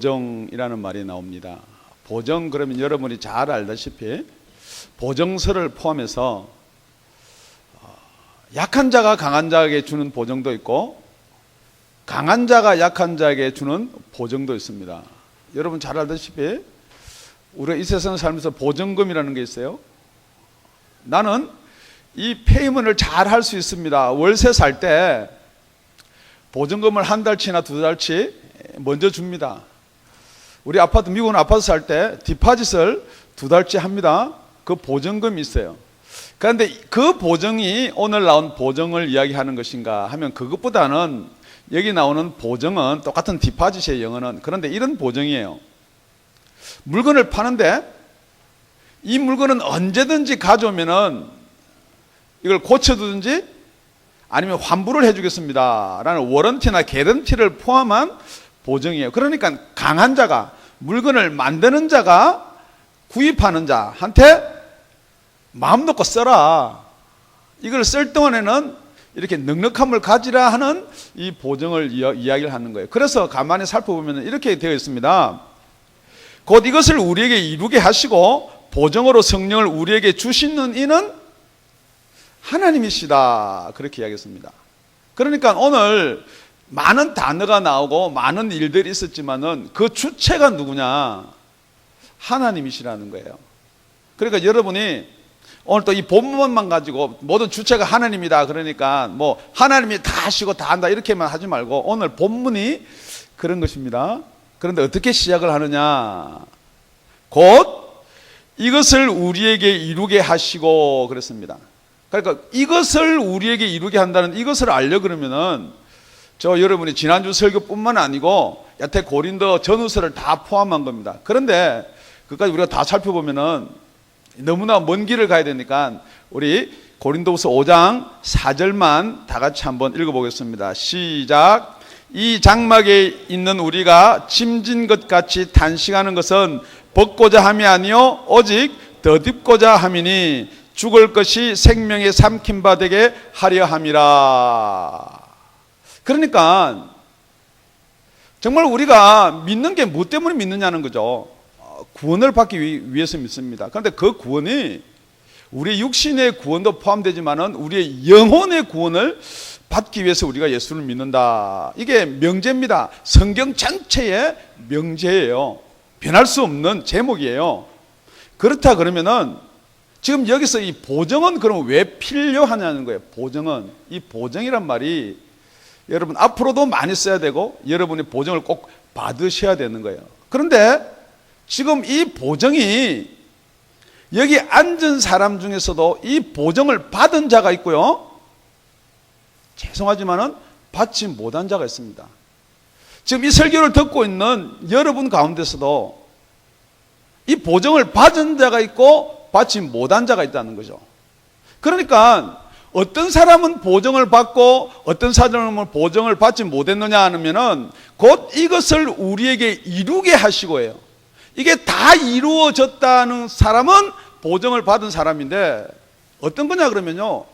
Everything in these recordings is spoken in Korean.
보정이라는 말이 나옵니다. 보정 그러면 여러분이 잘 알다시피 보정서를 포함해서 약한 자가 강한 자에게 주는 보정도 있고 강한 자가 약한 자에게 주는 보정도 있습니다. 여러분 잘 알다시피 우리가 이 세상 살면서 보정금이라는 게 있어요. 나는 이 페이먼트를 잘 할 수 있습니다. 월세 살 때 보증금을 한 달치나 두 달치 먼저 줍니다. 우리 아파트, 미국은 아파트 살 때 디파짓을 두 달치 합니다. 그 보증금이 있어요. 그런데 그 보증이 오늘 나온 보증을 이야기하는 것인가 하면 그것보다는 여기 나오는 보증은 똑같은 디파짓이에요, 영어는. 그런데 이런 보증이에요. 물건을 파는데 이 물건은 언제든지 가져오면은 이걸 고쳐두든지 아니면 환불을 해주겠습니다 라는 워런티나 개런티를 포함한 보증이에요. 그러니까 강한 자가, 물건을 만드는 자가 구입하는 자한테 마음 놓고 써라, 이걸 쓸 동안에는 이렇게 넉넉함을 가지라 하는 이 보증을 이야기를 하는 거예요. 그래서 가만히 살펴보면 이렇게 되어 있습니다. 곧 이것을 우리에게 이루게 하시고 보증으로 성령을 우리에게 주시는 이는 하나님이시다, 그렇게 이야기했습니다. 그러니까 오늘 많은 단어가 나오고 많은 일들이 있었지만은 그 주체가 누구냐? 하나님이시라는 거예요. 그러니까 여러분이 오늘 또 이 본문만 가지고 모든 주체가 하나님이다 그러니까 뭐 하나님이 다 하시고 다 한다 이렇게만 하지 말고 오늘 본문이 그런 것입니다. 그런데 어떻게 시작을 하느냐? 곧 이것을 우리에게 이루게 하시고 그랬습니다. 그러니까 이것을 우리에게 이루게 한다는, 이것을 알려 그러면은 저 여러분이 지난주 설교뿐만 아니고 여태 고린도 전후서를 다 포함한 겁니다. 그런데 그까지 우리가 다 살펴보면은 너무나 먼 길을 가야 되니까 우리 고린도후서 5장 4절만 다 같이 한번 읽어보겠습니다. 시작. 이 장막에 있는 우리가 짐진 것 같이 단식하는 것은 벗고자 함이 아니요 오직 덧입고자 함이니 죽을 것이 생명의 삼킨 바 되게 하려 함이라. 그러니까 정말 우리가 믿는 게 무엇 때문에 믿느냐는 거죠. 구원을 받기 위해서 믿습니다. 그런데 그 구원이 우리의 육신의 구원도 포함되지만은 우리의 영혼의 구원을 받기 위해서 우리가 예수를 믿는다. 이게 명제입니다. 성경 전체의 명제예요. 변할 수 없는 제목이에요. 그렇다 그러면은 지금 여기서 이 보정은 그럼 왜 필요하냐는 거예요. 보정은, 이 보정이란 말이 여러분 앞으로도 많이 써야 되고 여러분이 보정을 꼭 받으셔야 되는 거예요. 그런데 지금 이 보정이 여기 앉은 사람 중에서도 이 보정을 받은 자가 있고요, 죄송하지만은 받지 못한 자가 있습니다. 지금 이 설교를 듣고 있는 여러분 가운데서도 이 보정을 받은 자가 있고 받지 못한 자가 있다는 거죠. 그러니까 어떤 사람은 보정을 받고 어떤 사람은 보정을 받지 못했느냐 하면은 곧 이것을 우리에게 이루게 하시고예요. 이게 다 이루어졌다는 사람은 보정을 받은 사람인데 어떤 거냐 그러면요,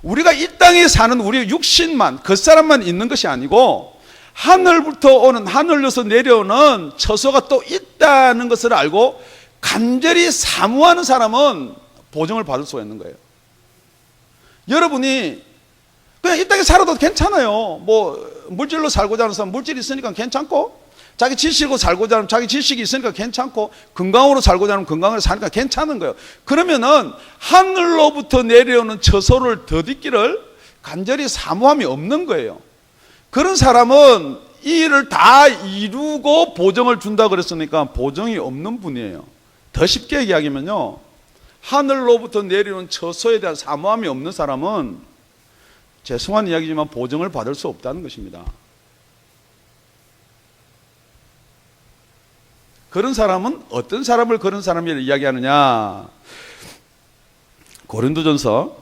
우리가 이 땅에 사는 우리의 육신만, 겉사람만 있는 것이 아니고 하늘부터 오는, 하늘로서 내려오는 처소가 또 있다는 것을 알고 간절히 사모하는 사람은 보정을 받을 수가 있는 거예요. 여러분이 그냥 이 땅에 살아도 괜찮아요. 뭐 물질로 살고자 하는 사람 물질이 있으니까 괜찮고, 자기 지식으로 살고자 하면 자기 지식이 있으니까 괜찮고, 건강으로 살고자 하면 건강으로 사니까 괜찮은 거예요. 그러면은 하늘로부터 내려오는 처소를 덧입기를 간절히 사모함이 없는 거예요. 그런 사람은 이 일을 다 이루고 보정을 준다 그랬으니까 보정이 없는 분이에요. 더 쉽게 얘기하면요, 하늘로부터 내려오는 처소에 대한 사모함이 없는 사람은 죄송한 이야기지만 보정을 받을 수 없다는 것입니다. 그런 사람은 어떤 사람을 그런 사람이라고 이야기하느냐? 고린도전서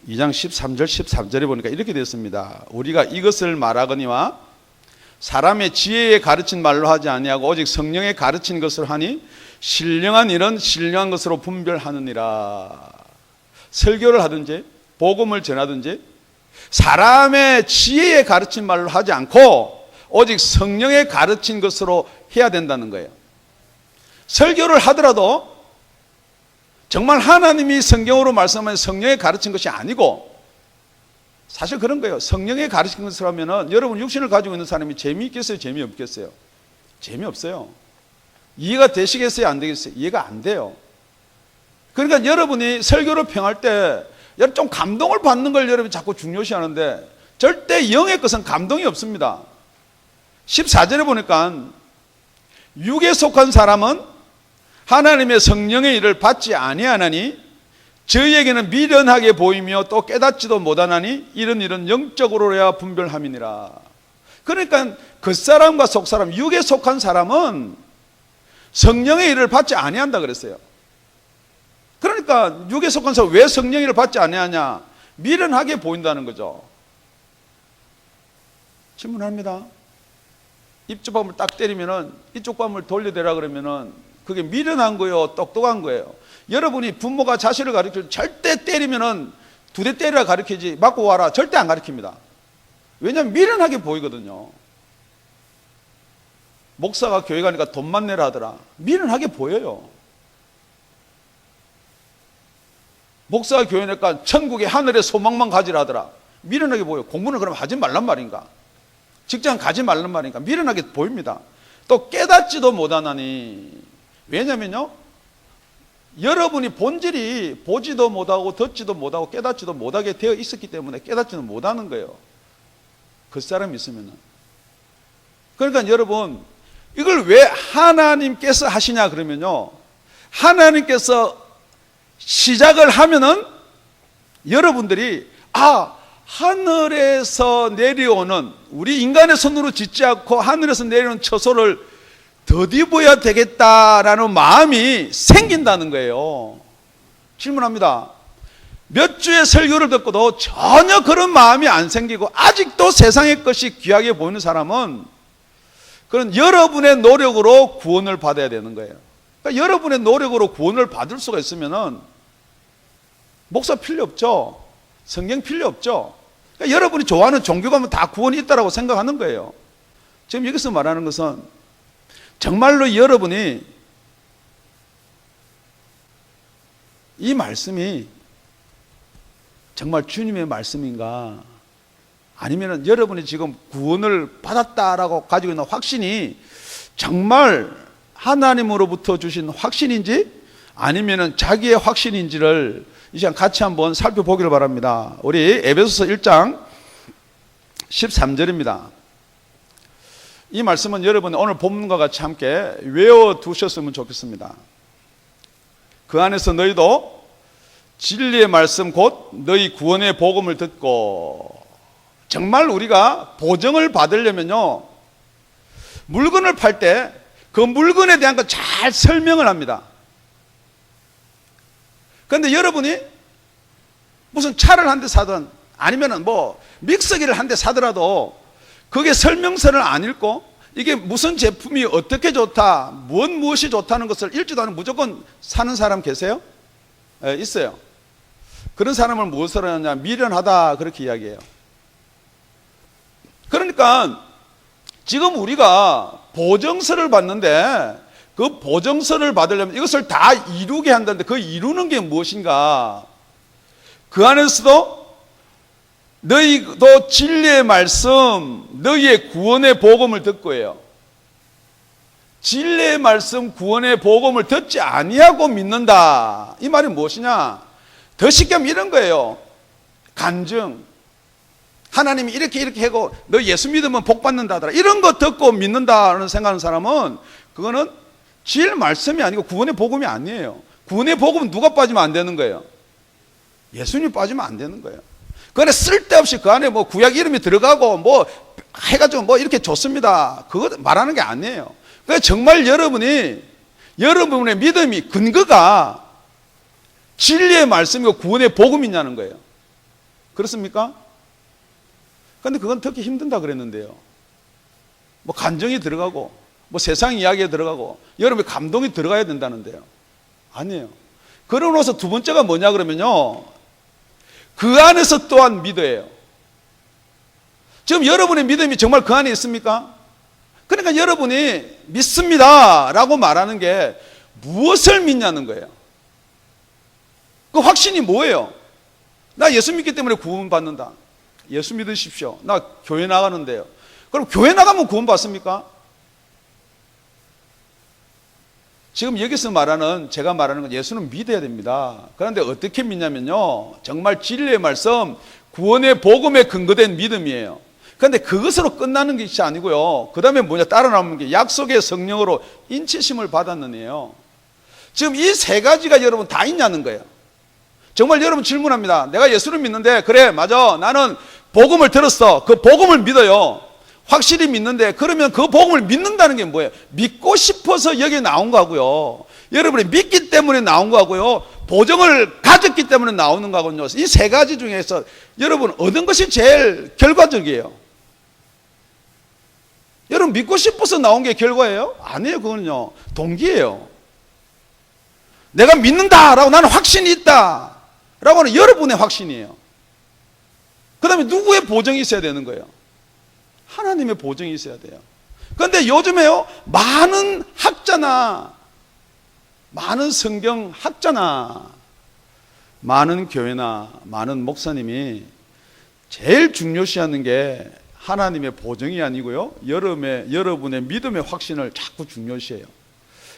2장 13절 14절에 보니까 이렇게 되어 있습니다. 우리가 이것을 말하거니와 사람의 지혜에 가르친 말로 하지 아니하고 오직 성령에 가르친 것을 하니 신령한 일은 신령한 것으로 분별하느니라. 설교를 하든지 복음을 전하든지 사람의 지혜에 가르친 말로 하지 않고 오직 성령의 가르친 것으로 해야 된다는 거예요. 설교를 하더라도 정말 하나님이 성경으로 말씀하신 성령의 가르친 것이 아니고, 사실 그런 거예요. 성령의 가르친 것을 하면은 여러분 육신을 가지고 있는 사람이 재미있겠어요? 재미없겠어요? 재미없어요. 이해가 되시겠어요? 안 되겠어요? 이해가 안 돼요. 그러니까 여러분이 설교를 평할 때 좀 감동을 받는 걸 여러분이 자꾸 중요시하는데, 절대 영의 것은 감동이 없습니다. 14절에 보니까 육에 속한 사람은 하나님의 성령의 일을 받지 아니하나니 저희에게는 미련하게 보이며 또 깨닫지도 못하나니 이런 영적으로야 분별함이니라. 그러니까 겉사람과 속사람, 육에 속한 사람은 성령의 일을 받지 아니한다 그랬어요. 그러니까 육에 속한 사람 왜 성령의 일을 받지 아니하냐? 미련하게 보인다는 거죠. 질문합니다. 이쪽 뺨을 딱 때리면은 이쪽 뺨을 돌려대라 그러면은 그게 미련한 거예요? 똑똑한 거예요? 여러분이 부모가 자식을 가르칠 때 절대 때리면은 2대 때리라 가르치지 맞고 와라 절대 안 가르칩니다. 왜냐하면 미련하게 보이거든요. 목사가 교회 가니까 돈만 내라 하더라. 미련하게 보여요. 목사가 교회 가니까 천국의 하늘의 소망만 가지라 하더라. 미련하게 보여요. 공부는 그럼 하지 말란 말인가? 직장 가지 말란 말인가? 미련하게 보입니다. 또 깨닫지도 못하나니, 왜냐면요, 여러분이 본질이 보지도 못하고 듣지도 못하고 깨닫지도 못하게 되어 있었기 때문에 깨닫지는 못하는 거예요. 그 사람이 있으면은. 그러니까 여러분, 이걸 왜 하나님께서 하시냐 그러면요, 하나님께서 시작을 하면은 여러분들이 하늘에서 내려오는, 우리 인간의 손으로 짓지 않고 하늘에서 내려오는 처소를 더디어야 되겠다라는 마음이 생긴다는 거예요. 질문합니다. 몇 주의 설교를 듣고도 전혀 그런 마음이 안 생기고 아직도 세상의 것이 귀하게 보이는 사람은 그런 여러분의 노력으로 구원을 받아야 되는 거예요. 그러니까 여러분의 노력으로 구원을 받을 수가 있으면은 목사 필요 없죠. 성경 필요 없죠. 그러니까 여러분이 좋아하는 종교가 다 구원이 있다고 생각하는 거예요. 지금 여기서 말하는 것은 정말로 여러분이 이 말씀이 정말 주님의 말씀인가, 아니면 여러분이 지금 구원을 받았다라고 가지고 있는 확신이 정말 하나님으로부터 주신 확신인지 아니면 자기의 확신인지를 이 시간 같이 한번 살펴보기를 바랍니다. 우리 에베소서 1장 13절입니다. 이 말씀은 여러분 오늘 본문과 같이 함께 외워두셨으면 좋겠습니다. 그 안에서 너희도 진리의 말씀 곧 너희 구원의 복음을 듣고, 정말 우리가 보정을 받으려면요, 물건을 팔 때 그 물건에 대한 거 잘 설명을 합니다. 그런데 여러분이 무슨 차를 한 대 사든 아니면은 뭐 믹서기를 한 대 사더라도 그게 설명서를 안 읽고 이게 무슨 제품이 어떻게 좋다, 무엇이 좋다는 것을 읽지도 않으면 무조건 사는 사람 계세요? 네, 있어요. 그런 사람을 무엇으로 하냐? 미련하다, 그렇게 이야기해요. 그러니까 지금 우리가 보정서를 받는데 그 보정서를 받으려면 이것을 다 이루게 한다는데 그 이루는 게 무엇인가? 그 안에서도 너희도 진리의 말씀, 너희의 구원의 복음을 듣고 해요. 진리의 말씀, 구원의 복음을 듣지 아니하고 믿는다. 이 말이 무엇이냐? 더 쉽게 하면 이런 거예요. 간증. 하나님이 이렇게 하고 너 예수 믿으면 복 받는다더라. 이런 거 듣고 믿는다는 생각하는 사람은 그거는 질 말씀이 아니고 구원의 복음이 아니에요. 구원의 복음은 누가 빠지면 안 되는 거예요? 예수님이 빠지면 안 되는 거예요. 그 안에 쓸데없이 그 안에 뭐 구약 이름이 들어가고 뭐 해가지고 뭐 이렇게 좋습니다. 그거 말하는 게 아니에요. 그러니까 정말 여러분의 믿음이 근거가 진리의 말씀이고 구원의 복음이냐는 거예요. 그렇습니까? 그런데 그건 듣기 힘든다 그랬는데요. 뭐 감정이 들어가고 뭐 세상 이야기에 들어가고 여러분의 감동이 들어가야 된다는데요. 아니에요. 그러고 나서 두 번째가 뭐냐 그러면요, 그 안에서 또한 믿어요. 지금 여러분의 믿음이 정말 그 안에 있습니까? 그러니까 여러분이 믿습니다 라고 말하는 게 무엇을 믿냐는 거예요. 그 확신이 뭐예요? 나 예수 믿기 때문에 구원받는다. 예수 믿으십시오. 나 교회 나가는데요. 그럼 교회 나가면 구원받습니까? 지금 여기서 말하는, 제가 말하는 건 예수는 믿어야 됩니다. 그런데 어떻게 믿냐면요, 정말 진리의 말씀, 구원의 복음에 근거된 믿음이에요. 그런데 그것으로 끝나는 것이 아니고요, 그 다음에 뭐냐, 따라 나오는 게 약속의 성령으로 인치심을 받았는 애요. 지금 이 세 가지가 여러분 다 있냐는 거예요. 정말 여러분 질문합니다. 내가 예수를 믿는데, 그래 맞아, 나는 복음을 들었어. 그 복음을 믿어요. 확실히 믿는데, 그러면 그 복음을 믿는다는 게 뭐예요? 믿고 싶어서 여기 나온 거고요, 여러분이 믿기 때문에 나온 거고요, 보증을 가졌기 때문에 나오는 거거든요. 이 세 가지 중에서 여러분 얻은 것이 제일 결과적이에요. 여러분 믿고 싶어서 나온 게 결과예요? 아니에요. 그거는요, 동기예요. 내가 믿는다라고, 나는 확신이 있다 라고 하는 여러분의 확신이에요. 그 다음에 누구의 보증이 있어야 되는 거예요? 하나님의 보증이 있어야 돼요. 그런데 요즘에요, 많은 학자나 많은 성경 학자나 많은 교회나 많은 목사님이 제일 중요시하는 게 하나님의 보증이 아니고요, 여러분의 믿음의 확신을 자꾸 중요시해요.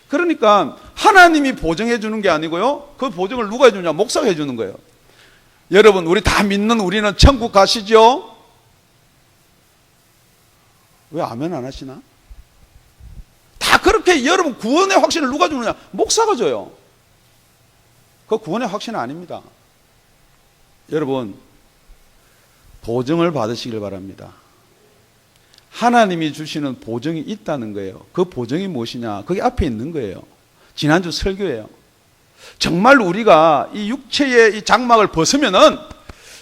그러니까 하나님이 보증해 주는 게 아니고요, 그 보증을 누가 해주냐? 목사가 해주는 거예요. 여러분, 우리 다 믿는 우리는 천국 가시죠? 왜 아멘 안 하시나? 다 그렇게. 여러분, 구원의 확신을 누가 주느냐? 목사가 줘요. 그 구원의 확신은 아닙니다. 여러분, 보증을 받으시길 바랍니다. 하나님이 주시는 보증이 있다는 거예요. 그 보증이 무엇이냐? 그게 앞에 있는 거예요. 지난주 설교예요. 정말 우리가 이 육체의 이 장막을 벗으면은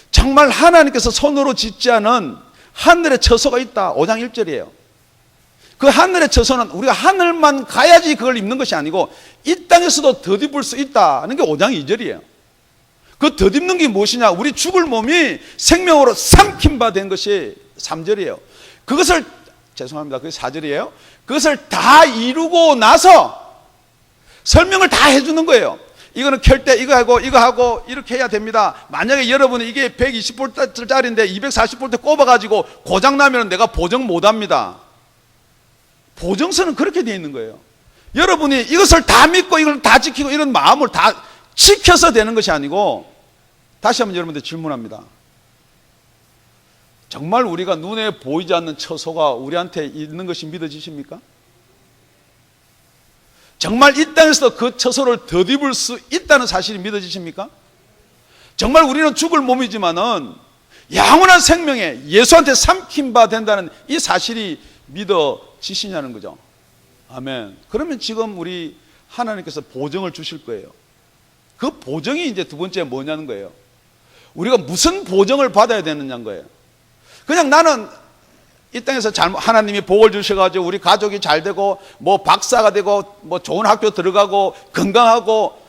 정말 하나님께서 손으로 짓지 않은 하늘의 처소가 있다. 5장 1절이에요. 그 하늘의 처소는 우리가 하늘만 가야지 그걸 입는 것이 아니고 이 땅에서도 덧입을 수 있다는 게 5장 2절이에요. 그 덧입는 게 무엇이냐? 우리 죽을 몸이 생명으로 삼킨 바 된 것이 3절이에요. 그것을, 죄송합니다, 그게 4절이에요. 그것을 다 이루고 나서 설명을 다 해주는 거예요. 이거는 켤 때 이거 하고 이렇게 해야 됩니다. 만약에 여러분이 이게 120V짜리인데 240V 꼽아가지고 고장나면 내가 보정 못합니다. 보정서는 그렇게 되어 있는 거예요. 여러분이 이것을 다 믿고 이걸 다 지키고 이런 마음을 다 지켜서 되는 것이 아니고, 다시 한번 여러분들 질문합니다. 정말 우리가 눈에 보이지 않는 처소가 우리한테 있는 것이 믿어지십니까? 정말 이 땅에서 그 처소를 덧입을 수 있다는 사실이 믿어지십니까? 정말 우리는 죽을 몸이지만은 영원한 생명에 예수한테 삼킨 바 된다는 이 사실이 믿어지시냐는 거죠. 아멘. 그러면 지금 우리 하나님께서 보증을 주실 거예요. 그 보증이 이제 두 번째 뭐냐는 거예요. 우리가 무슨 보증을 받아야 되느냐는 거예요. 그냥 나는 이 땅에서 하나님이 복을 주셔가지고 우리 가족이 잘 되고 뭐 박사가 되고 뭐 좋은 학교 들어가고 건강하고,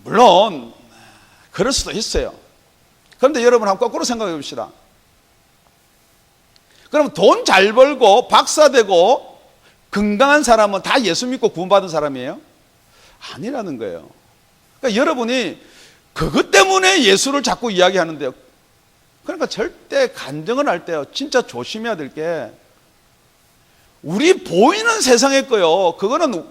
물론 그럴 수도 있어요. 그런데 여러분 한번 거꾸로 생각해 봅시다. 그럼 돈 잘 벌고 박사 되고 건강한 사람은 다 예수 믿고 구원받은 사람이에요? 아니라는 거예요. 그러니까 여러분이 그것 때문에 예수를 자꾸 이야기하는데요. 그러니까 절대 간증을 할 때요, 진짜 조심해야 될 게, 우리 보이는 세상의 거요, 그거는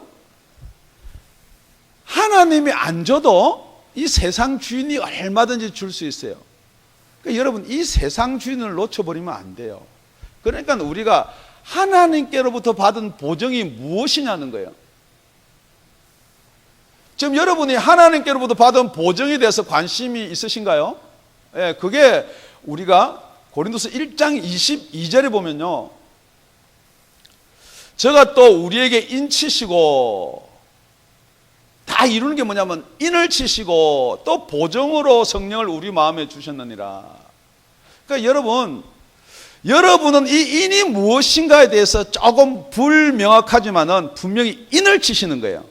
하나님이 안 줘도 이 세상 주인이 얼마든지 줄 수 있어요. 그러니까 여러분, 이 세상 주인을 놓쳐버리면 안 돼요. 그러니까 우리가 하나님께로부터 받은 보증이 무엇이냐는 거예요. 지금 여러분이 하나님께로부터 받은 보증에 대해서 관심이 있으신가요? 예, 그게 우리가 고린도서 1장 22절에 보면요, 저가 또 우리에게 인치시고, 다 이루는 게 뭐냐면 인을 치시고 또 보증으로 성령을 우리 마음에 주셨느니라. 그러니까 여러분은 이 인이 무엇인가에 대해서 조금 불명확하지만은 분명히 인을 치시는 거예요.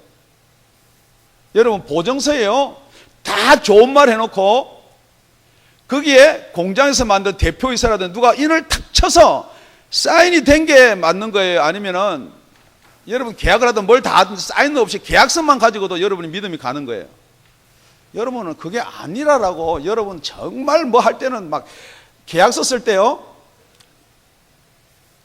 여러분, 보증서예요, 다 좋은 말 해놓고 거기에 공장에서 만든 대표이사라든지 누가 인을 탁 쳐서 사인이 된 게 맞는 거예요? 아니면은 여러분 계약을 하든 뭘 다 하든 사인 없이 계약서만 가지고도 여러분이 믿음이 가는 거예요? 여러분은 그게 아니라라고. 여러분 정말 뭐 할 때는 막 계약서 쓸 때요,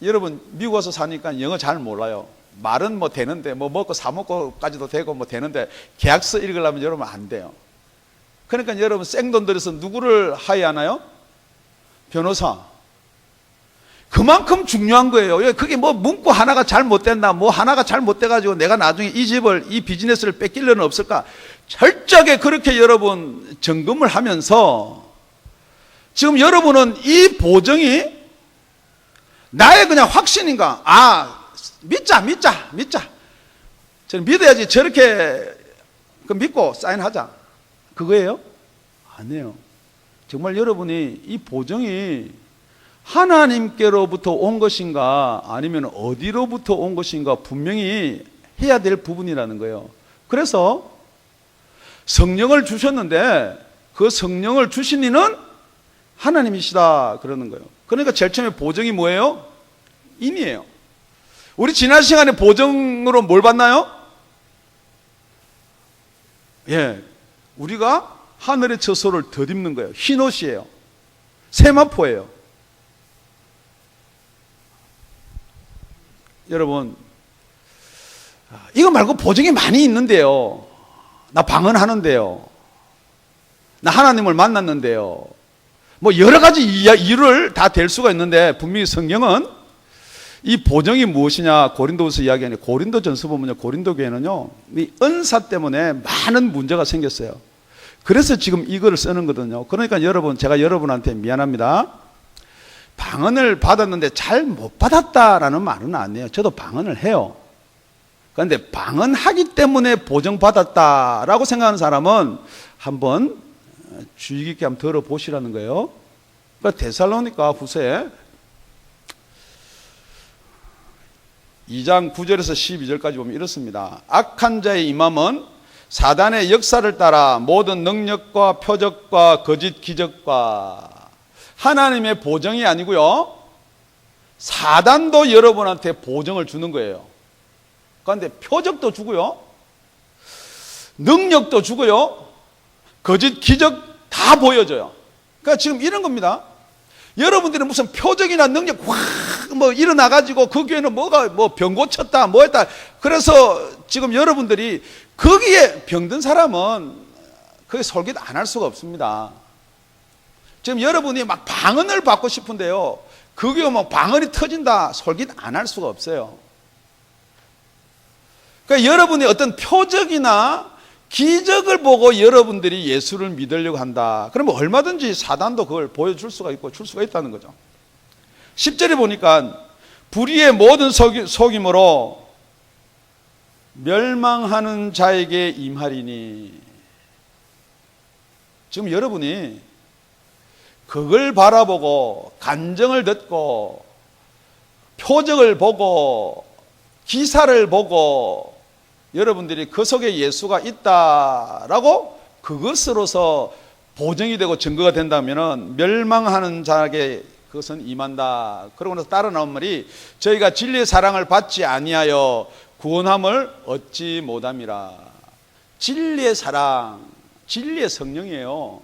여러분 미국 와서 사니까 영어 잘 몰라요. 말은 뭐 되는데, 뭐 먹고 사 먹고까지도 되고 뭐 되는데, 계약서 읽으려면 여러분 안 돼요. 그러니까 여러분 생돈 들여서 누구를 하야하나요? 변호사. 그만큼 중요한 거예요. 그게 뭐 문구 하나가 잘못됐나, 뭐 하나가 잘못돼가지고 내가 나중에 이 집을, 이 비즈니스를 뺏길 일은 없을까? 철저하게 그렇게 여러분 점검을 하면서, 지금 여러분은 이 보증이 나의 그냥 확신인가? 믿자. 저는 믿어야지. 저렇게 믿고 사인하자. 그거예요? 아니에요. 정말 여러분이 이 보증이 하나님께로부터 온 것인가, 아니면 어디로부터 온 것인가 분명히 해야 될 부분이라는 거예요. 그래서 성령을 주셨는데 그 성령을 주신 이는 하나님이시다 그러는 거예요. 그러니까 제일 처음에 보증이 뭐예요? 인이에요. 우리 지난 시간에 보증으로 뭘 받나요? 우리가 하늘의 처소를 덧입는 거예요. 흰옷이에요. 세마포예요. 여러분, 이거 말고 보증이 많이 있는데요. 나 방언하는데요. 나 하나님을 만났는데요. 뭐 여러 가지 이유를 다 댈 수가 있는데, 분명히 성경은 이 보증이 무엇이냐, 고린도후서 이야기하는, 고린도전서 보면요, 고린도 교회는요 이 은사 때문에 많은 문제가 생겼어요. 그래서 지금 이거를 쓰는 거거든요. 그러니까 여러분, 제가 여러분한테 미안합니다. 방언을 받았는데 잘 못 받았다라는 말은 아니에요. 저도 방언을 해요. 그런데 방언하기 때문에 보증받았다라고 생각하는 사람은 한번 주의 깊게 한번 들어보시라는 거예요. 그러니까 데살로니가 후서에 2장 9절에서 12절까지 보면 이렇습니다. 악한 자의 임함은 사단의 역사를 따라 모든 능력과 표적과 거짓 기적과, 하나님의 보증이 아니고요, 사단도 여러분한테 보증을 주는 거예요. 그런데 표적도 주고요, 능력도 주고요, 거짓 기적 다 보여줘요. 그러니까 지금 이런 겁니다. 여러분들이 무슨 표적이나 능력 확 뭐 일어나가지고 그 교회는 뭐가 뭐 병 고쳤다 뭐 했다, 그래서 지금 여러분들이 거기에 병든 사람은 그게 솔깃 안 할 수가 없습니다. 지금 여러분이 막 방언을 받고 싶은데요, 그게 뭐 방언이 터진다 솔깃 안 할 수가 없어요. 그러니까 여러분이 어떤 표적이나 기적을 보고 여러분들이 예수를 믿으려고 한다, 그러면 얼마든지 사단도 그걸 보여줄 수가 있고 줄 수가 있다는 거죠. 10절에 보니까 불의의 모든 속임으로 멸망하는 자에게 임하리니, 지금 여러분이 그걸 바라보고 간증을 듣고 표적을 보고 기사를 보고 여러분들이 그 속에 예수가 있다라고 그것으로서 보증이 되고 증거가 된다면 멸망하는 자에게 그것은 임한다. 그러고 나서 따라 나온 말이, 저희가 진리의 사랑을 받지 아니하여 구원함을 얻지 못함이라. 진리의 사랑, 진리의 성령이에요.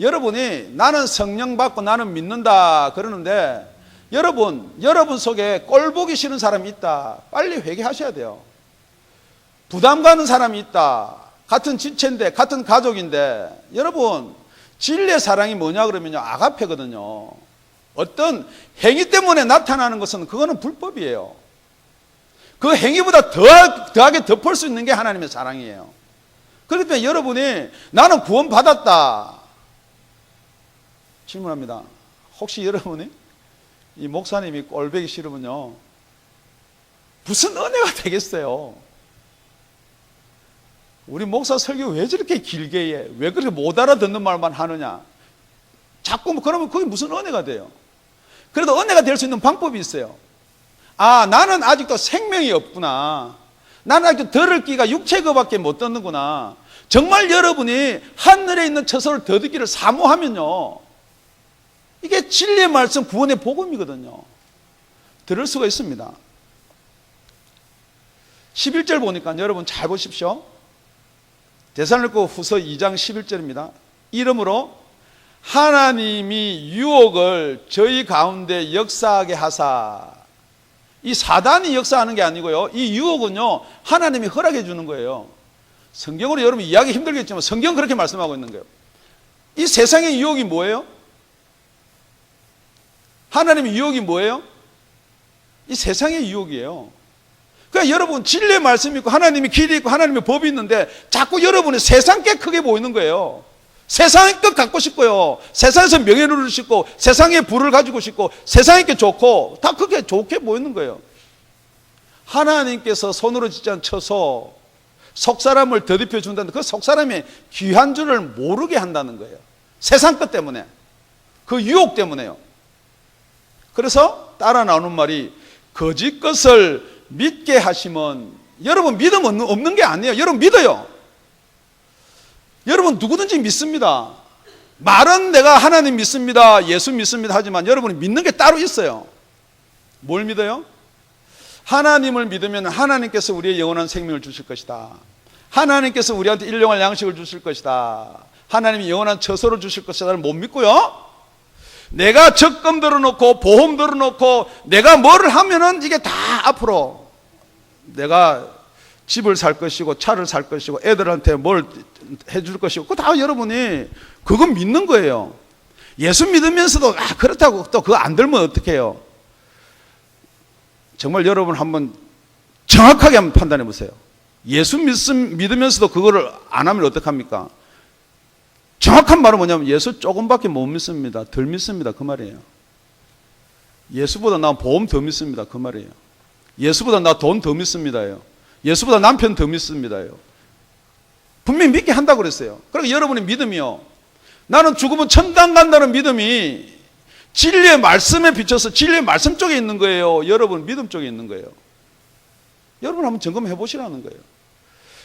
여러분이 나는 성령 받고 나는 믿는다 그러는데, 여러분 속에 꼴 보기 싫은 사람이 있다. 빨리 회개하셔야 돼요. 부담 가는 사람이 있다. 같은 지체인데, 같은 가족인데, 여러분 진리의 사랑이 뭐냐 그러면요, 아가페거든요. 어떤 행위 때문에 나타나는 것은 그거는 불법이에요. 그 행위보다 더하게 덮을 수 있는 게 하나님의 사랑이에요. 그렇기 때문에 여러분이 나는 구원받았다. 질문합니다. 혹시 여러분이 이 목사님이 꼴보기 싫으면요, 무슨 은혜가 되겠어요? 우리 목사 설교 왜 저렇게 길게 해? 왜 그렇게 못 알아듣는 말만 하느냐? 자꾸 그러면 그게 무슨 은혜가 돼요? 그래도 은혜가 될 수 있는 방법이 있어요. 나는 아직도 생명이 없구나. 나는 아직도 들을 끼가 육체거밖에 못 듣는구나. 정말 여러분이 하늘에 있는 처소를 더 듣기를 사모하면요, 이게 진리의 말씀 구원의 복음이거든요. 들을 수가 있습니다. 11절 보니까 여러분 잘 보십시오. 데살로니가 후서 2장 11절입니다. 이러므로 하나님이 유혹을 저희 가운데 역사하게 하사. 이 사단이 역사하는 게 아니고요, 이 유혹은요 하나님이 허락해 주는 거예요. 성경으로 여러분 이해하기 힘들겠지만 성경은 그렇게 말씀하고 있는 거예요. 이 세상의 유혹이 뭐예요? 하나님의 유혹이 뭐예요? 이 세상의 유혹이에요. 그러니까 여러분 진리의 말씀이 있고 하나님의 길이 있고 하나님의 법이 있는데 자꾸 여러분이 세상 게 크게 보이는 거예요. 세상의 것 갖고 싶고요, 세상에서 명예를 누리고 싶고 세상의 부를 가지고 싶고 세상의 게 좋고 다 그게 좋게 보이는 거예요. 하나님께서 손으로 짓지 않은 처소 속사람을 더럽혀 준다는데 그 속사람이 귀한 줄을 모르게 한다는 거예요. 세상 것 때문에, 그 유혹 때문에요. 그래서 따라 나오는 말이 거짓 것을 믿게 하시면, 여러분 믿음 없는 게 아니에요. 여러분 믿어요. 여러분 누구든지 믿습니다. 말은 내가 하나님 믿습니다, 예수 믿습니다 하지만 여러분이 믿는 게 따로 있어요. 뭘 믿어요? 하나님을 믿으면 하나님께서 우리의 영원한 생명을 주실 것이다. 하나님께서 우리한테 일용할 양식을 주실 것이다. 하나님이 영원한 처소를 주실 것이다를 못 믿고요, 내가 적금 들어놓고 보험 들어놓고 내가 뭐를 하면은 이게 다 앞으로 내가 집을 살 것이고 차를 살 것이고 애들한테 뭘 해줄 것이고 그거 다 여러분이 그거 믿는 거예요. 예수 믿으면서도 그렇다고 또 그거 안 들면 어떡해요? 정말 여러분 한번 정확하게 한번 판단해 보세요. 예수 믿으면서도 그거를 안 하면 어떡합니까? 정확한 말은 뭐냐면 예수 조금밖에 못 믿습니다, 덜 믿습니다, 그 말이에요. 예수보다 나 보험 더 믿습니다, 그 말이에요. 예수보다 나 돈 더 믿습니다요. 예수보다 남편 더 믿습니다요. 분명히 믿게 한다고 그랬어요. 그러니까 여러분의 믿음이요, 나는 죽으면 천당 간다는 믿음이 진리의 말씀에 비춰서 진리의 말씀 쪽에 있는 거예요, 여러분 믿음 쪽에 있는 거예요. 여러분 한번 점검해 보시라는 거예요.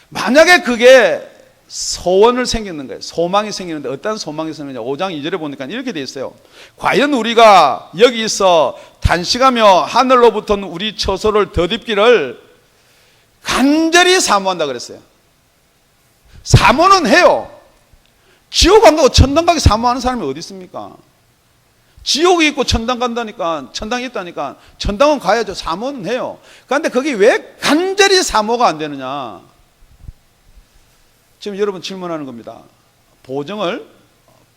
만약에 그게 소원을 생기는 거예요. 소망이 생기는데 어떤 소망이 생기느냐, 5장 2절에 보니까 이렇게 돼 있어요. 과연 우리가 여기서 단식하며 하늘로부터는 우리 처소를 덧입기를 간절히 사모한다 그랬어요. 사모는 해요. 지옥 안 가고 천당 가기 사모하는 사람이 어디 있습니까? 지옥이 있고 천당 간다니까, 천당이 있다니까 천당은 가야죠. 사모는 해요. 그런데 그게 왜 간절히 사모가 안 되느냐? 지금 여러분 질문하는 겁니다. 보증을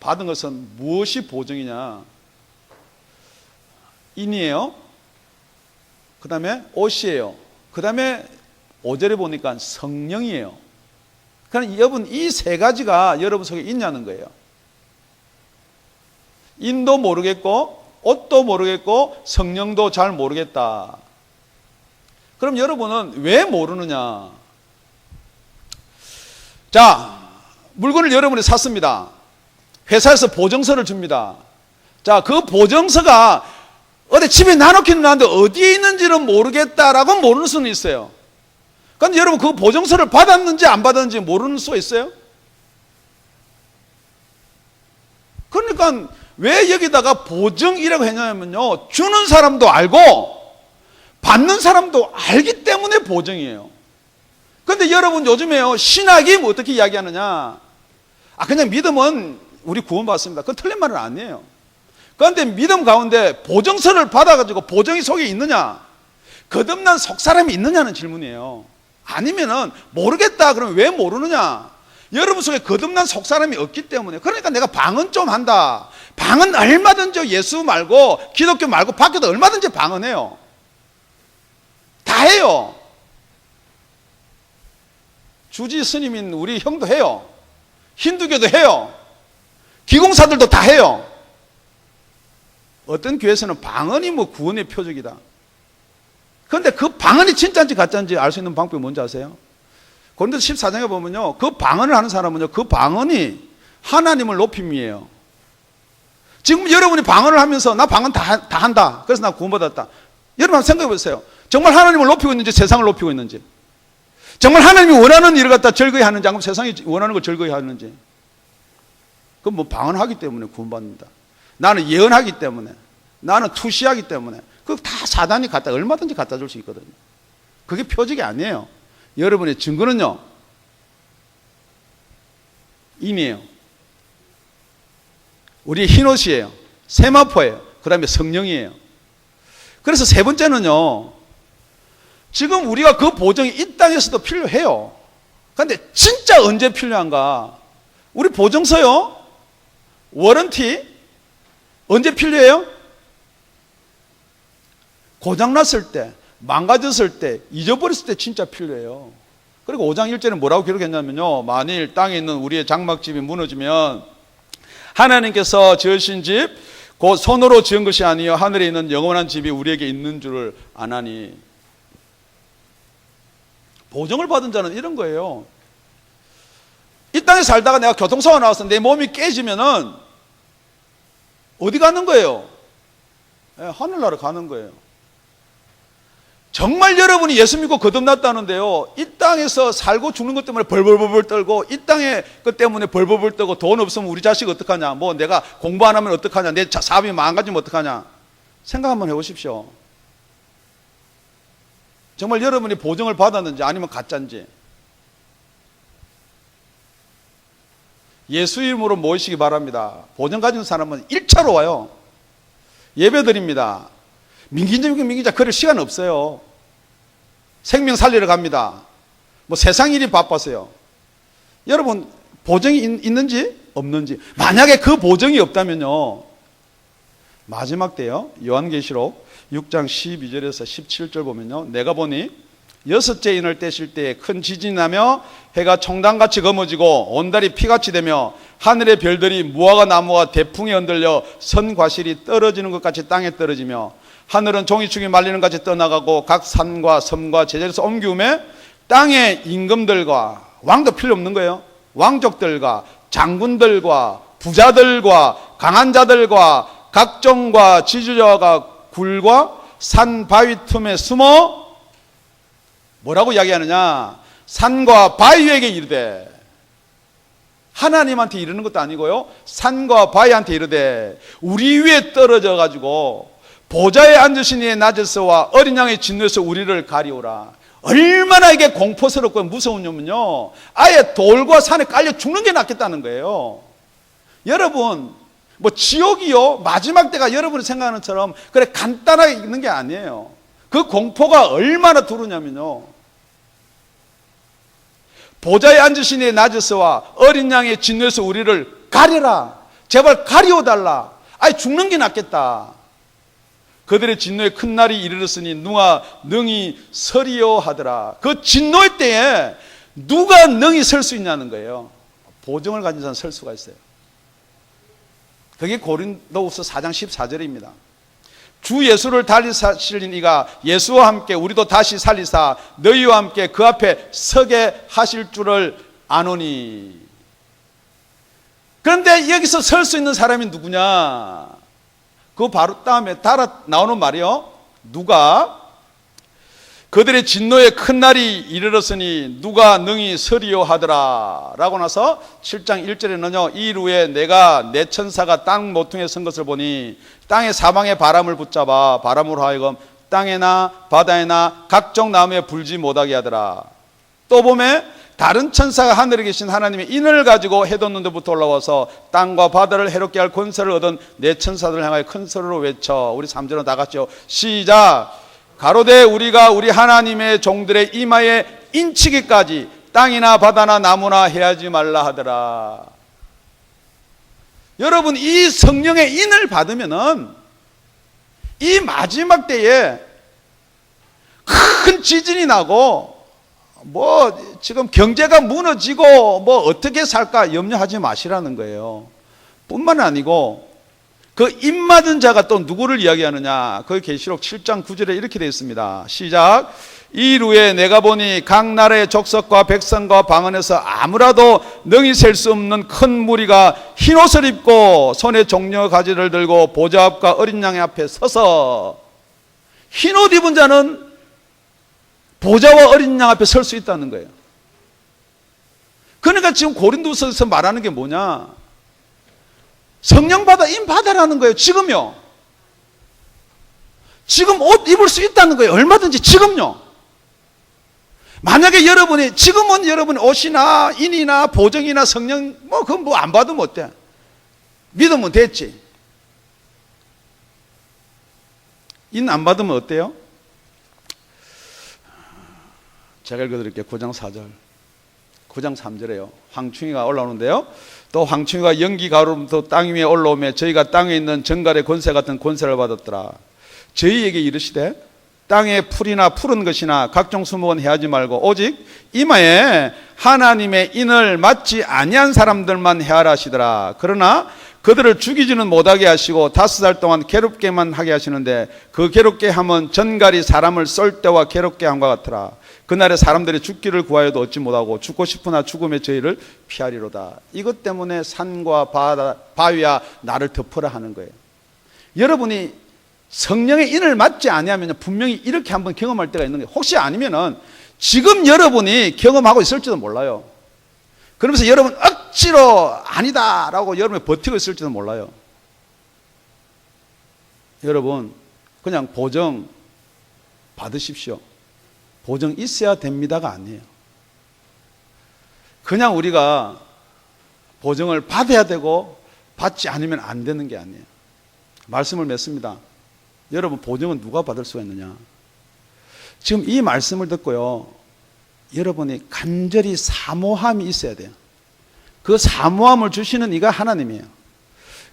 받은 것은 무엇이 보증이냐? 인이에요. 그 다음에 옷이에요. 그 다음에 5절에 보니까 성령이에요. 그러니까 여러분 이 세 가지가 여러분 속에 있냐는 거예요. 인도 모르겠고 옷도 모르겠고 성령도 잘 모르겠다. 그럼 여러분은 왜 모르느냐? 자, 물건을 여러분이 샀습니다. 회사에서 보증서를 줍니다. 자, 그 보증서가 어디 집에 놔놓기는 하는데 어디에 있는지는 모르겠다라고 모르는 수는 있어요. 그런데 여러분 그 보증서를 받았는지 안 받았는지 모르는 수가 있어요? 그러니까 왜 여기다가 보증이라고 했냐면요, 주는 사람도 알고 받는 사람도 알기 때문에 보증이에요. 그런데 여러분 요즘에요, 신학이 뭐 어떻게 이야기하느냐, 그냥 믿음은 우리 구원받습니다. 그건 틀린 말은 아니에요. 그런데 믿음 가운데 보증서를 받아가지고 보증이 속에 있느냐, 거듭난 속사람이 있느냐는 질문이에요. 아니면은 모르겠다 그러면 왜 모르느냐? 여러분 속에 거듭난 속사람이 없기 때문에. 그러니까 내가 방언 좀 한다. 방언 얼마든지 예수 말고 기독교 말고 밖에도 얼마든지 방언해요. 다 해요. 주지 스님인 우리 형도 해요. 힌두교도 해요. 기공사들도 다 해요. 어떤 교회에서는 방언이 뭐 구원의 표적이다. 그런데 그 방언이 진짜인지 가짜인지 알 수 있는 방법이 뭔지 아세요? 고린도서 14장에 보면요, 그 방언을 하는 사람은요, 그 방언이 하나님을 높임이에요. 지금 여러분이 방언을 하면서 나 방언 다 한다, 그래서 나 구원받았다. 여러분 한번 생각해 보세요. 정말 하나님을 높이고 있는지 세상을 높이고 있는지, 정말 하나님이 원하는 일을 갖다 즐거이 하는지, 아니면 세상이 원하는 걸 즐거이 하는지. 그건 뭐 방언하기 때문에 구원받는다. 나는 예언하기 때문에, 나는 투시하기 때문에, 그거 다 사단이 얼마든지 갖다 줄 수 있거든요. 그게 표적이 아니에요. 여러분의 증거는요, 임이에요. 우리의 흰옷이에요. 세마포예요. 그 다음에 성령이에요. 그래서 세 번째는요, 지금 우리가 그 보정이 이 땅에서도 필요해요. 그런데 진짜 언제 필요한가? 우리 보증서요, 워런티 언제 필요해요? 고장났을 때, 망가졌을 때, 잊어버렸을 때 진짜 필요해요. 그리고 5장 1절에 뭐라고 기록했냐면요, 만일 땅에 있는 우리의 장막집이 무너지면 하나님께서 지으신 집 곧 손으로 지은 것이 아니요 하늘에 있는 영원한 집이 우리에게 있는 줄을 아나니. 보증을 받은 자는 이런 거예요. 이 땅에 살다가 내가 교통사고 나와서 내 몸이 깨지면은 어디 가는 거예요? 하늘나라 가는 거예요. 정말 여러분이 예수 믿고 거듭났다는데요, 이 땅에서 살고 죽는 것 때문에 벌벌벌 떨고, 이 땅에 것 때문에 벌벌벌 떨고, 돈 없으면 우리 자식 어떡하냐, 뭐 내가 공부 안 하면 어떡하냐, 내 사업이 망가지면 어떡하냐, 생각 한번 해보십시오. 정말 여러분이 보증을 받았는지 아니면 가짜인지. 예수 이름으로 모이시기 바랍니다. 보증 가진 사람은 1차로 와요. 예배 드립니다. 민기자 그럴 시간 없어요. 생명 살리러 갑니다. 뭐 세상 일이 바빠서요. 여러분, 보증이 있는지 없는지. 만약에 그 보증이 없다면요, 마지막 때요, 요한계시록 6장 12절에서 17절 보면요, 내가 보니 여섯째 인을 떼실 때에 큰 지진이 나며 해가 청단같이 검어지고 온달이 피같이 되며 하늘의 별들이 무화과 나무가 대풍에 흔들려 선 과실이 떨어지는 것 같이 땅에 떨어지며 하늘은 종이축이 말리는 같이 떠나가고 각 산과 섬과 제자리에서 옮기우매 땅의 임금들과, 왕도 필요 없는 거예요, 왕족들과 장군들과 부자들과 강한 자들과 각종과 지주자가 굴과 산 바위 틈에 숨어 뭐라고 이야기하느냐, 산과 바위에게 이르되, 하나님한테 이르는 것도 아니고요, 산과 바위한테 이르되 우리 위에 떨어져 가지고 보좌에 앉으신 이의 낮에서와 어린 양의 진노에서 우리를 가리오라. 얼마나 이게 공포스럽고 무서우냐면요, 아예 돌과 산에 깔려 죽는 게 낫겠다는 거예요. 여러분, 뭐 지옥이요, 마지막 때가 여러분이 생각하는 것처럼 그래 간단하게 있는 게 아니에요. 그 공포가 얼마나 두루냐면요, 보좌에 앉으신 이의 낮에서와 어린 양의 진노에서 우리를 가려라. 제발 가리워달라. 아예 죽는 게 낫겠다. 그들의 진노의 큰 날이 이르렀으니 누가 능히 서리요 하더라. 그 진노의 때에 누가 능히 설 수 있냐는 거예요. 보증을 가진 사람은 설 수가 있어요. 그게 고린도후서 4장 14절입니다. 주 예수를 달리 사시는 이가 예수와 함께 우리도 다시 살리사 너희와 함께 그 앞에 서게 하실 줄을 아노니. 그런데 여기서 설 수 있는 사람이 누구냐? 그 바로 다음에 따라 나오는 말이요, 누가 그들의 진노의 큰 날이 이르렀으니 누가 능히 서리요 하더라 라고 나서 7장 1절에는요, 이루에 내가 내 천사가 땅 모퉁이에 선 것을 보니 땅의 사방의 바람을 붙잡아 바람으로 하여금 땅에나 바다에나 각종 나무에 불지 못하게 하더라. 또 보면 다른 천사가 하늘에 계신 하나님의 인을 가지고 해돋는 데부터 올라와서 땅과 바다를 해롭게 할 권세를 얻은 내 천사들을 향하여 큰 소리로 외쳐. 우리 3절은 다 같이요, 시작. 가로되 우리가 우리 하나님의 종들의 이마에 인치기까지 땅이나 바다나 나무나 해하지 말라 하더라. 여러분, 이 성령의 인을 받으면은 이 마지막 때에 큰 지진이 나고 뭐 지금 경제가 무너지고 뭐 어떻게 살까 염려하지 마시라는 거예요. 뿐만 아니고 그 입맞은 자가 또 누구를 이야기하느냐? 그 계시록 7장 9절에 이렇게 되어 있습니다. 시작. 이루에 내가 보니 각 나라의 족속과 백성과 방언에서 아무라도 능히 셀 수 없는 큰 무리가 흰옷을 입고 손에 종려 가지를 들고 보좌 앞과 어린 양의 앞에 서서, 흰옷 입은 자는 보좌와 어린 양 앞에 설 수 있다는 거예요. 그러니까 지금 고린도서에서 말하는 게 뭐냐? 성령 받아, 임 받아라는 거예요. 지금요. 지금 옷 입을 수 있다는 거예요. 얼마든지 지금요. 만약에 여러분이 지금은 여러분 옷이나 인이나 보정이나 성령 그건 안 받으면 어때? 믿으면 됐지. 인 안 받으면 어때요? 제가 읽어드릴게요. 9장 4절 9장 3절에요. 황충이가 올라오는데요. 또 황충이가 연기 가루로부터 땅 위에 올라오며 저희가 땅에 있는 정갈의 권세 같은 권세를 받았더라. 저희에게 이르시되 땅에 풀이나 푸른 것이나 각종 수목은 해하지 말고 오직 이마에 하나님의 인을 맞지 아니한 사람들만 해하라 하시더라. 그러나 그들을 죽이지는 못하게 하시고 5살 동안 괴롭게만 하게 하시는데 그 괴롭게 함은 전갈이 사람을 쏠 때와 괴롭게 함과 같더라. 그날에 사람들이 죽기를 구하여도 얻지 못하고 죽고 싶으나 죽음의 저희를 피하리로다. 이것 때문에 산과 바위와 나를 덮으라 하는 거예요. 여러분이 성령의 인을 맞지 아니하면 분명히 이렇게 한번 경험할 때가 있는 거예요. 혹시 아니면은 지금 여러분이 경험하고 있을지도 몰라요. 그러면서 여러분 억지로 아니다라고 여러분이 버티고 있을지도 몰라요. 여러분 그냥 보정 받으십시오. 보정 있어야 됩니다가 아니에요. 그냥 우리가 보정을 받아야 되고 받지 않으면 안 되는 게 아니에요. 말씀을 맺습니다. 여러분 보정은 누가 받을 수가 있느냐? 지금 이 말씀을 듣고요, 여러분이 간절히 사모함이 있어야 돼요. 그 사모함을 주시는 이가 하나님이에요.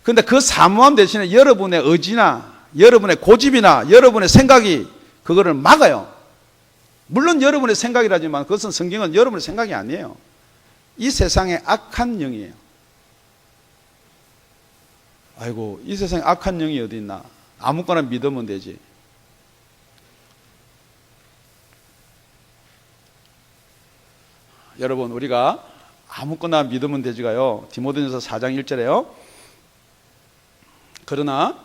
그런데 그 사모함 대신에 여러분의 의지나 여러분의 고집이나 여러분의 생각이 그거를 막아요. 물론 여러분의 생각이라지만 그것은 성경은 여러분의 생각이 아니에요. 이 세상에 악한 영이에요. 아이고, 이 세상에 악한 영이 어디 있나? 아무거나 믿으면 되지. 여러분, 우리가 아무거나 믿으면 되지가요, 디모데전서 4장 1절에요. 그러나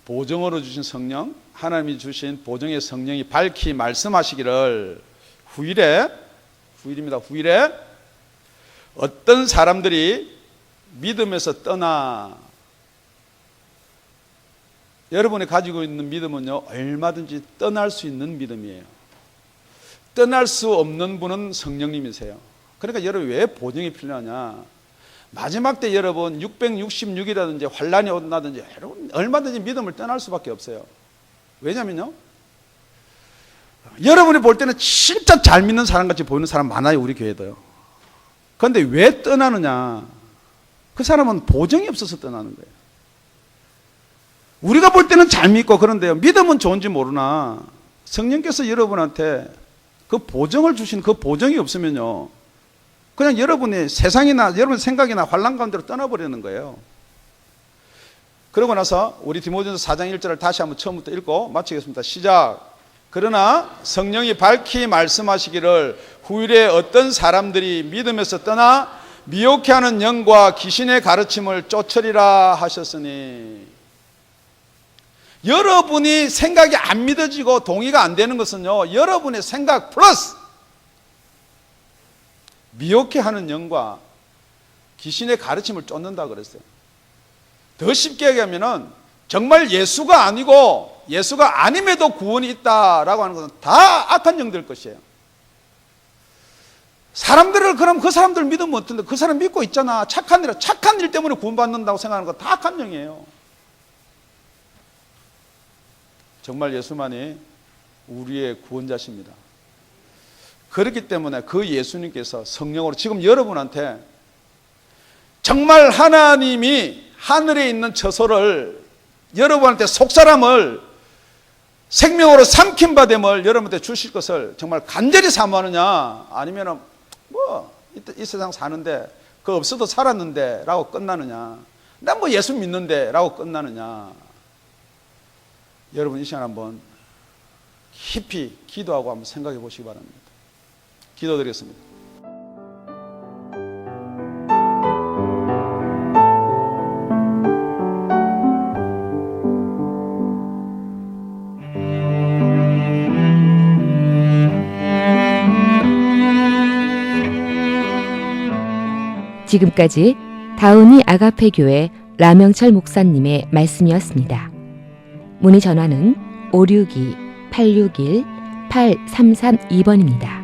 보정으로 주신 성령, 하나님이 주신 보정의 성령이 밝히 말씀하시기를 후일입니다. 후일에 어떤 사람들이 믿음에서 떠나, 여러분이 가지고 있는 믿음은요, 얼마든지 떠날 수 있는 믿음이에요. 떠날 수 없는 분은 성령님이세요. 그러니까 여러분 왜 보정이 필요하냐? 마지막 때 여러분 666이라든지 환란이 온다든지 여러분 얼마든지 믿음을 떠날 수밖에 없어요. 왜냐면요, 여러분이 볼 때는 진짜 잘 믿는 사람같이 보이는 사람 많아요, 우리 교회도요. 그런데 왜 떠나느냐? 그 사람은 보정이 없어서 떠나는 거예요. 우리가 볼 때는 잘 믿고 그런데요, 믿음은 좋은지 모르나 성령께서 여러분한테 그 보정을 주신 그 보정이 없으면요, 그냥 여러분의 세상이나 여러분 생각이나 환란 가운데로 떠나버리는 거예요. 그러고 나서 우리 디모데전서 4장 1절을 다시 한번 처음부터 읽고 마치겠습니다. 시작. 그러나 성령이 밝히 말씀하시기를 후일에 어떤 사람들이 믿음에서 떠나 미혹해 하는 영과 귀신의 가르침을 쫓으리라 하셨으니, 여러분이 생각이 안 믿어지고 동의가 안 되는 것은요, 여러분의 생각 플러스 미혹해 하는 영과 귀신의 가르침을 쫓는다 그랬어요. 더 쉽게 얘기하면은 정말 예수가 아니고 예수가 아님에도 구원이 있다라고 하는 것은 다 악한 영들 것이에요. 사람들을, 그럼 그 사람들 믿으면 어떤데? 그 사람 믿고 있잖아. 착한 일 때문에 구원받는다고 생각하는 거 다 악한 영이에요. 정말 예수만이 우리의 구원자십니다. 그렇기 때문에 그 예수님께서 성령으로 지금 여러분한테 정말 하나님이 하늘에 있는 처소를, 여러분한테 속사람을 생명으로 삼킨 바 됨을 여러분한테 주실 것을 정말 간절히 사모하느냐, 아니면 이 세상 사는데 그거 없어도 살았는데 라고 끝나느냐, 난 뭐 예수 믿는데 라고 끝나느냐. 여러분 이 시간 한번 깊이 기도하고 한번 생각해 보시기 바랍니다. 기도드리겠습니다. 지금까지 다운이 아가페 교회 라명철 목사님의 말씀이었습니다. 문의 전화는 562-861-8332번입니다.